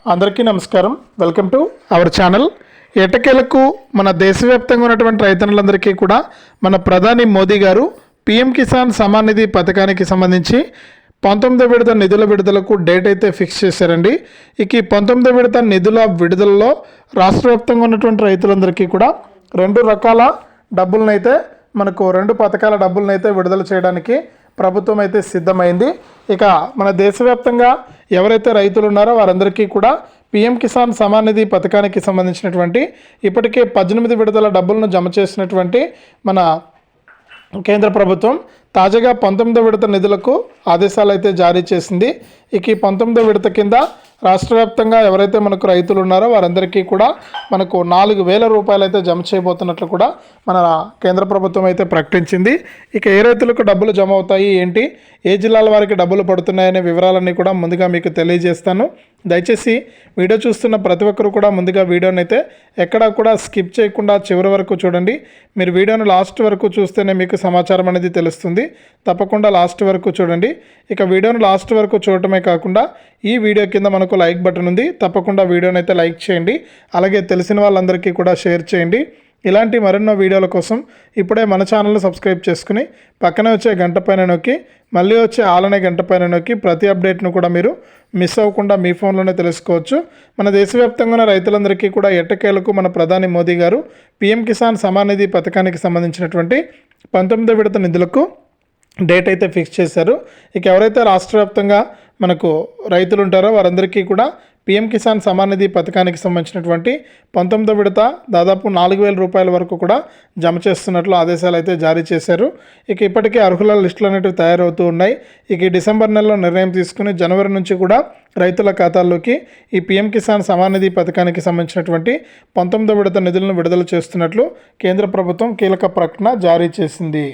అందరికీ నమస్కారం. Welcome to our channel. ఎట్టకేలకు మన దేశవ్యాప్తంగా ఉన్నటువంటి రైతన్నులందరికీ కూడా మన ప్రధాని మోదీ గారు పీఎం కిసాన్ సమ్మాన్ నిధి పథకానికి సంబంధించి 19వ విడత నిధుల విడుదలకు డేట్ అయితే ఫిక్స్ చేశారండి. ఇక ఈ 19వ విడత నిధుల విడుదలలో రాష్ట్ర వ్యాప్తంగా ఉన్నటువంటి రైతులందరికీ కూడా రెండు రకాల డబ్బులనైతే మనకు రెండు పథకాల డబ్బులనైతే విడుదల చేయడానికి ప్రభుత్వం అయితే సిద్ధమైంది. ఇక మన దేశవ్యాప్తంగా ఎవరైతే రైతులు ఉన్నారో వారందరికీ కూడా పీఎం కిసాన్ సమ్మాన్ నిధి పథకానికి సంబంధించినటువంటి ఇప్పటికే 18 విడతల డబ్బులను జమ చేసినటువంటి మన కేంద్ర ప్రభుత్వం తాజాగా 19వ విడత నిధులకు ఆదేశాలు అయితే జారీ చేసింది. ఇక ఈ 19వ విడత కింద రాష్ట్ర వ్యాప్తంగా ఎవరైతే మనకు రైతులు ఉన్నారో వారందరికీ కూడా మనకు 4,000 రూపాయలు అయితే జమ చేయబోతున్నట్లు కూడా మన కేంద్ర ప్రభుత్వం అయితే ప్రకటించింది. ఇక ఏ రైతులకు డబ్బులు జమ అవుతాయి, ఏంటి, ఏ జిల్లాల వారికి డబ్బులు పడుతున్నాయనే వివరాలన్నీ కూడా ముందుగా మీకు తెలియజేస్తాను. దయచేసి వీడియో చూస్తున్న ప్రతి ఒక్కరు కూడా ముందుగా వీడియోని అయితే ఎక్కడా కూడా స్కిప్ చేయకుండా చివరి వరకు చూడండి. మీరు వీడియోను లాస్ట్ వరకు చూస్తేనే మీకు సమాచారం అనేది తెలుస్తుంది. తప్పకుండా లాస్ట్ వరకు చూడండి. ఇక వీడియోను లాస్ట్ వరకు చూడటమే కాకుండా ఈ వీడియో కింద మనకు లైక్ బటన్ ఉంది, తప్పకుండా వీడియోని అయితే లైక్ చేయండి. అలాగే తెలిసిన వాళ్ళందరికీ కూడా షేర్ చేయండి. ఇలాంటి మరెన్నో వీడియోల కోసం ఇప్పుడే మన ఛానల్ని సబ్స్క్రైబ్ చేసుకుని పక్కనే వచ్చే గంట పైన నొక్కి మళ్ళీ వచ్చే ఆలనే గంట పైన నొక్కి ప్రతి అప్డేట్ను కూడా మీరు మిస్ అవ్వకుండా మీ ఫోన్లోనే తెలుసుకోవచ్చు. మన దేశవ్యాప్తంగా ఉన్న రైతులందరికీ కూడా ఎట్టకేలకు మన ప్రధాని మోదీ గారు పీఎం కిసాన్ సమ్మాన్ నిధి పథకానికి సంబంధించినటువంటి 19వ విడత నిధులకు డేట్ అయితే ఫిక్స్ చేశారు. ఇక ఎవరైతే రాష్ట్ర వ్యాప్తంగా మనకు రైతులు ఉంటారో వారందరికీ కూడా పీఎం కిసాన్ సమ్మాన్ నిధి పథకానికి సంబంధించినటువంటి 19వ విడత దాదాపు 4,000 రూపాయల వరకు కూడా జమ చేస్తున్నట్లు ఆదేశాలు అయితే జారీ చేశారు. ఇక ఇప్పటికే అర్హుల లిస్టులు అనేవి తయారవుతూ ఉన్నాయి. ఇక ఈ డిసెంబర్ నెలలో నిర్ణయం తీసుకుని జనవరి నుంచి కూడా రైతుల ఖాతాల్లోకి ఈ పీఎం కిసాన్ సమ్మాన్ నిధి పథకానికి సంబంధించినటువంటి 19వ విడత నిధులను విడుదల చేస్తున్నట్లు కేంద్ర ప్రభుత్వం కీలక ప్రకటన జారీ చేసింది.